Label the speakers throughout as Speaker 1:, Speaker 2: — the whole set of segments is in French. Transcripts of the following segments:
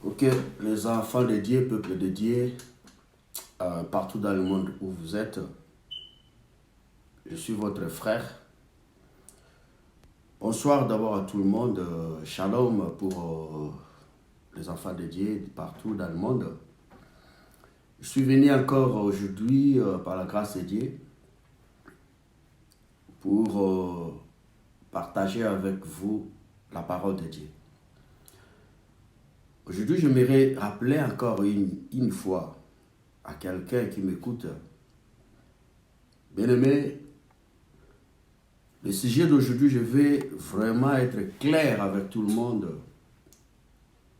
Speaker 1: Ok, les enfants de Dieu, peuple de Dieu, partout dans le monde où vous êtes, je suis votre frère. Bonsoir d'abord à tout le monde. Shalom pour les enfants de Dieu partout dans le monde. Je suis venu encore aujourd'hui, par la grâce de Dieu, pour partager avec vous la parole de Dieu. Aujourd'hui, je m'aimerais rappeler encore une fois à quelqu'un qui m'écoute. Bien-aimé, le sujet d'aujourd'hui, je vais vraiment être clair avec tout le monde.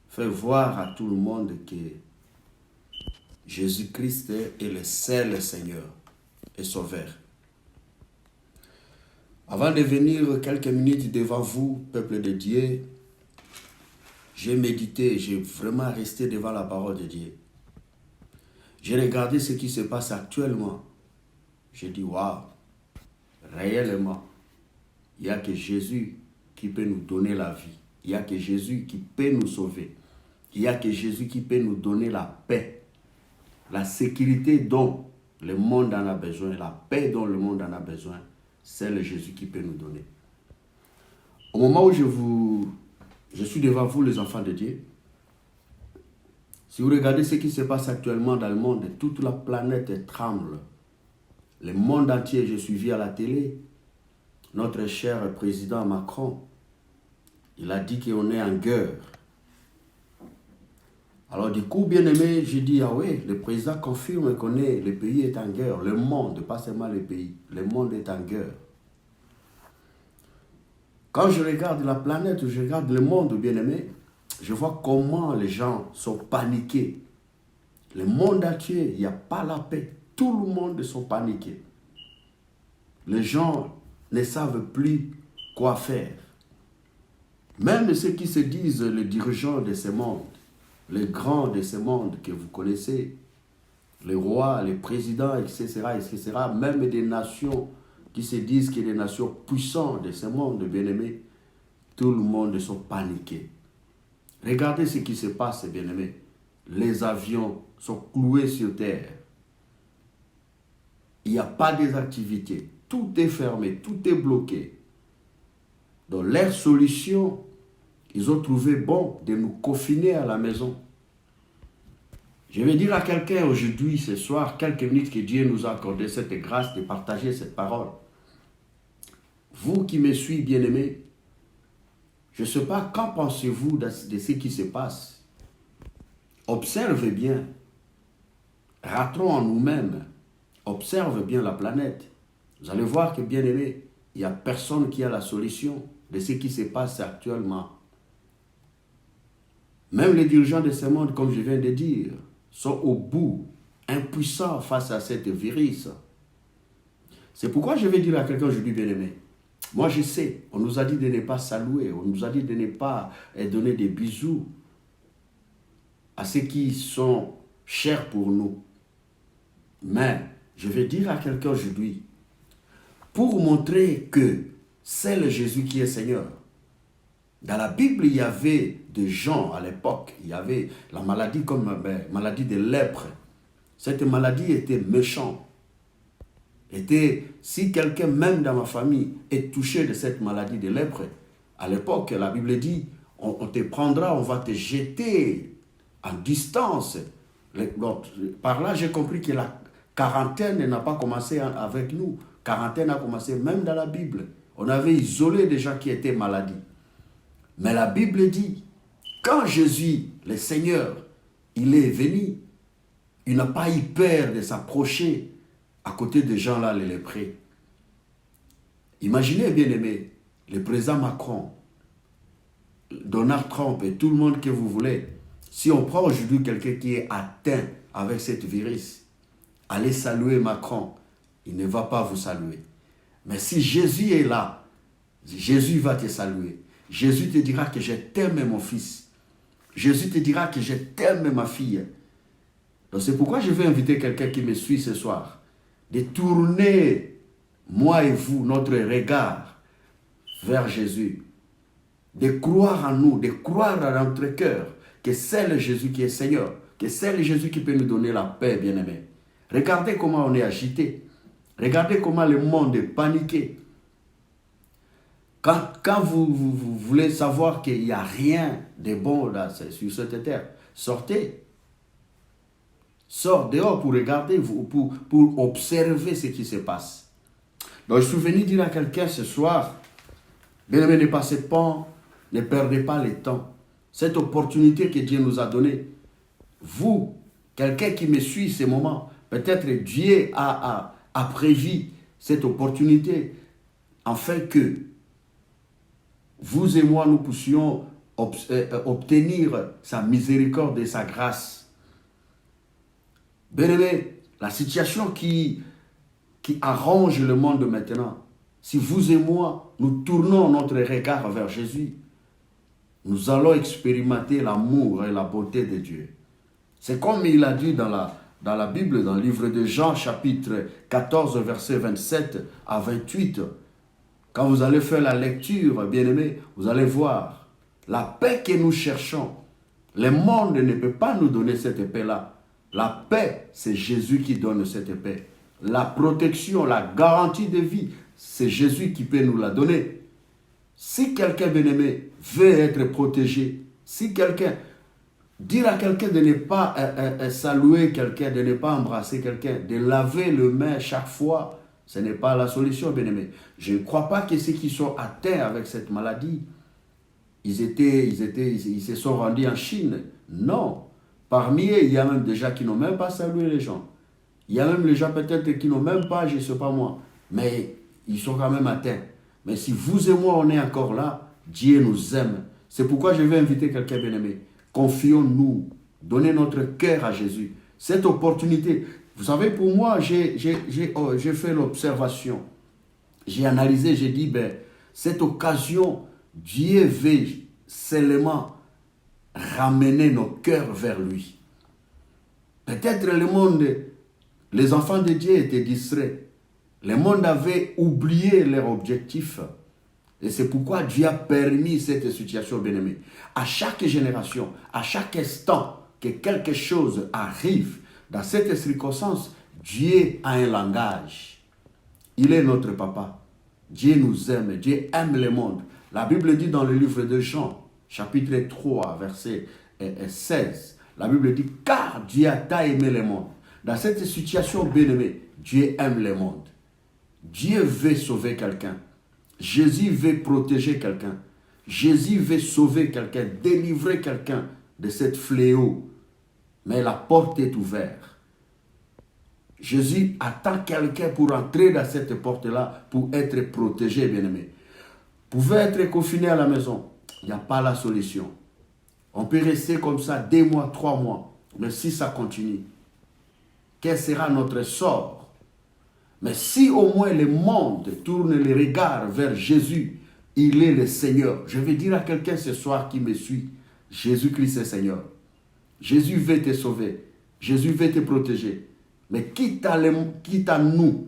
Speaker 1: Faire voir à tout le monde que Jésus-Christ est le seul Seigneur et Sauveur. Avant de venir quelques minutes devant vous, peuple de Dieu, j'ai médité, j'ai vraiment resté devant la parole de Dieu. J'ai regardé ce qui se passe actuellement. J'ai dit, waouh, réellement, il n'y a que Jésus qui peut nous donner la vie. Il n'y a que Jésus qui peut nous sauver. Il n'y a que Jésus qui peut nous donner la paix, la sécurité dont le monde en a besoin, la paix dont le monde en a besoin. C'est le Jésus qui peut nous donner. Au moment où je suis devant vous, les enfants de Dieu, si vous regardez ce qui se passe actuellement dans le monde, toute la planète tremble. Le monde entier, j'ai suivi à la télé, notre cher président Macron, il a dit qu'on est en guerre. Alors du coup, bien aimé, j'ai dit, ah oui, le président confirme qu'on est, le pays est en guerre. Le monde, pas seulement le pays, le monde est en guerre. Quand je regarde la planète, je regarde le monde, bien aimé, je vois comment les gens sont paniqués. Le monde entier, il n'y a pas la paix. Tout le monde sont paniqués. Les gens ne savent plus quoi faire. Même ceux qui se disent les dirigeants de ce monde, les grands de ce monde que vous connaissez, les rois, les présidents, etc., etc., même des nations qui se disent que des nations puissantes de ce monde, bien-aimés, tout le monde sont paniqués. Regardez ce qui se passe, bien-aimés. Les avions sont cloués sur terre. Il n'y a pas d'activité. Tout est fermé, tout est bloqué. Donc leur solution, ils ont trouvé bon de nous confiner à la maison. Je vais dire à quelqu'un aujourd'hui, ce soir, quelques minutes que Dieu nous a accordé cette grâce de partager cette parole. Vous qui me suivez, bien-aimés, je ne sais pas, qu'en pensez-vous de ce qui se passe? Observez bien. Rentrons en nous-mêmes. Observe bien la planète. Vous allez voir que, bien-aimés, il n'y a personne qui a la solution de ce qui se passe actuellement. Même les dirigeants de ce monde, comme je viens de dire, sont au bout, impuissants face à cette virus. C'est pourquoi je vais dire à quelqu'un aujourd'hui, bien-aimé, moi je sais, on nous a dit de ne pas saluer, on nous a dit de ne pas donner des bisous à ceux qui sont chers pour nous. Mais je vais dire à quelqu'un aujourd'hui, pour montrer que c'est le Jésus qui est Seigneur. Dans la Bible, il y avait des gens à l'époque, il y avait la maladie comme maladie de lèpre. Cette maladie était méchante. Si quelqu'un, même dans ma famille, est touché de cette maladie de lèpre, à l'époque, la Bible dit, on te prendra, on va te jeter en distance. Par là, j'ai compris que la quarantaine n'a pas commencé avec nous. Quarantaine a commencé même dans la Bible. On avait isolé des gens qui étaient malades. Mais la Bible dit, quand Jésus, le Seigneur, il est venu, il n'a pas eu peur de s'approcher à côté des gens-là, les lépreux. Imaginez, bien aimé, le président Macron, Donald Trump et tout le monde que vous voulez. Si on prend aujourd'hui quelqu'un qui est atteint avec cette virus, allez saluer Macron, il ne va pas vous saluer. Mais si Jésus est là, Jésus va te saluer. Jésus te dira que je t'aime mon fils. Jésus te dira que je t'aime ma fille. Donc c'est pourquoi je vais inviter quelqu'un qui me suit ce soir de tourner, moi et vous, notre regard vers Jésus. De croire en nous, de croire à notre cœur que c'est le Jésus qui est Seigneur, que c'est le Jésus qui peut nous donner la paix, bien-aimés. Regardez comment on est agité. Regardez comment le monde est paniqué. Quand vous voulez savoir qu'il n'y a rien de bon là, sur cette terre, sortez. Sors dehors pour regarder, pour observer ce qui se passe. Donc je suis venu dire à quelqu'un ce soir, bien-aimé, ne perdez pas le temps. Cette opportunité que Dieu nous a donnée, vous, quelqu'un qui me suit ce moment, peut-être Dieu a prévu cette opportunité afin que vous et moi, nous puissions obtenir sa miséricorde et sa grâce. Bien-aimé, la situation qui arrange le monde maintenant, si vous et moi, nous tournons notre regard vers Jésus, nous allons expérimenter l'amour et la bonté de Dieu. C'est comme il a dit dans la Bible, dans le livre de Jean, chapitre 14, versets 27 à 28. Quand vous allez faire la lecture, bien-aimés, vous allez voir la paix que nous cherchons. Le monde ne peut pas nous donner cette paix-là. La paix, c'est Jésus qui donne cette paix. La protection, la garantie de vie, c'est Jésus qui peut nous la donner. Si quelqu'un, bien-aimé, veut être protégé, si quelqu'un, dire à quelqu'un de ne pas saluer quelqu'un, de ne pas embrasser quelqu'un, de laver les mains chaque fois, ce n'est pas la solution, bien-aimé. Je ne crois pas que ceux qui sont atteints avec cette maladie, ils se sont rendus en Chine. Non. Parmi eux, il y a même des gens qui n'ont même pas salué les gens. Il y a même les gens peut-être qui n'ont même pas, je ne sais pas moi, mais ils sont quand même atteints. Mais si vous et moi, on est encore là, Dieu nous aime. C'est pourquoi je vais inviter quelqu'un, bien-aimé. Confions-nous. Donnez notre cœur à Jésus. Cette opportunité, vous savez, pour moi, j'ai fait l'observation. J'ai analysé, j'ai dit, cette occasion, Dieu veut seulement ramener nos cœurs vers lui. Peut-être le monde, les enfants de Dieu étaient distraits. Le monde avait oublié leur objectif. Et c'est pourquoi Dieu a permis cette situation, bien-aimée. À chaque génération, à chaque instant que quelque chose arrive, dans cette circonstance, Dieu a un langage. Il est notre papa. Dieu nous aime. Dieu aime le monde. La Bible dit dans le livre de Jean, chapitre 3, verset 16, la Bible dit, car Dieu a tant aimé le monde. Dans cette situation, bien-aimée, Dieu aime le monde. Dieu veut sauver quelqu'un. Jésus veut protéger quelqu'un. Jésus veut sauver quelqu'un, délivrer quelqu'un de cette fléau. Mais la porte est ouverte. Jésus attend quelqu'un pour entrer dans cette porte-là, pour être protégé, bien-aimé. Vous pouvez être confiné à la maison. Il n'y a pas la solution. On peut rester comme ça 2 mois, 3 mois. Mais si ça continue, quel sera notre sort? Mais si au moins le monde tourne les regards vers Jésus, il est le Seigneur. Je vais dire à quelqu'un ce soir qui me suit, Jésus-Christ est Seigneur. Jésus veut te sauver. Jésus veut te protéger. Mais quitte à nous,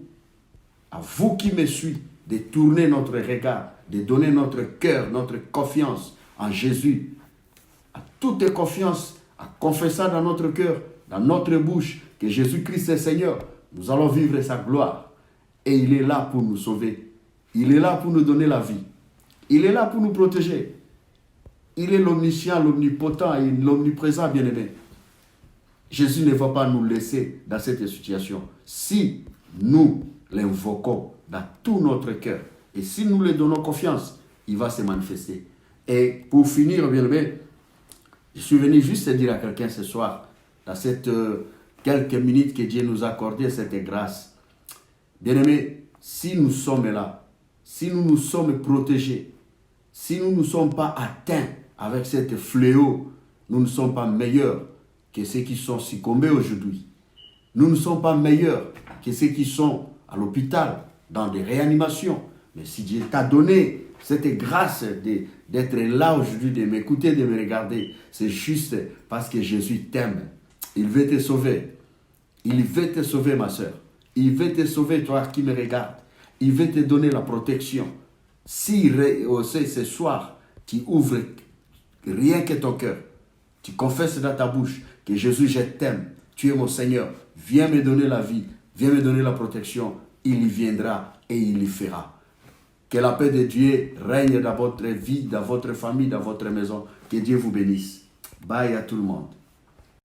Speaker 1: à vous qui me suivez, de tourner notre regard, de donner notre cœur, notre confiance en Jésus. À toute confiance, à confesser dans notre cœur, dans notre bouche, que Jésus-Christ est Seigneur. Nous allons vivre sa gloire. Et il est là pour nous sauver. Il est là pour nous donner la vie. Il est là pour nous protéger. Il est l'omniscient, l'omnipotent et l'omniprésent, bien-aimé. Jésus ne va pas nous laisser dans cette situation. Si nous l'invoquons dans tout notre cœur, et si nous lui donnons confiance, il va se manifester. Et pour finir, bien-aimé, je suis venu juste dire à quelqu'un ce soir, dans cette quelques minutes que Dieu nous a accordé, cette grâce. Bien-aimé, si nous sommes là, si nous nous sommes protégés, si nous ne sommes pas atteints avec cette fléau, nous ne sommes pas meilleurs que ceux qui sont succombés aujourd'hui. Nous ne sommes pas meilleurs que ceux qui sont à l'hôpital, dans des réanimations. Mais si Dieu t'a donné cette grâce d'être là aujourd'hui, de m'écouter, de me regarder, c'est juste parce que Jésus t'aime. Il veut te sauver. Il veut te sauver, ma soeur. Il veut te sauver, toi qui me regardes. Il veut te donner la protection. Si ce soir, tu ouvres rien que ton cœur, tu confesses dans ta bouche que Jésus, je t'aime, tu es mon Seigneur, viens me donner la vie, viens me donner la protection, il y viendra et il y fera. Que la paix de Dieu règne dans votre vie, dans votre famille, dans votre maison. Que Dieu vous bénisse. Bye à tout le monde.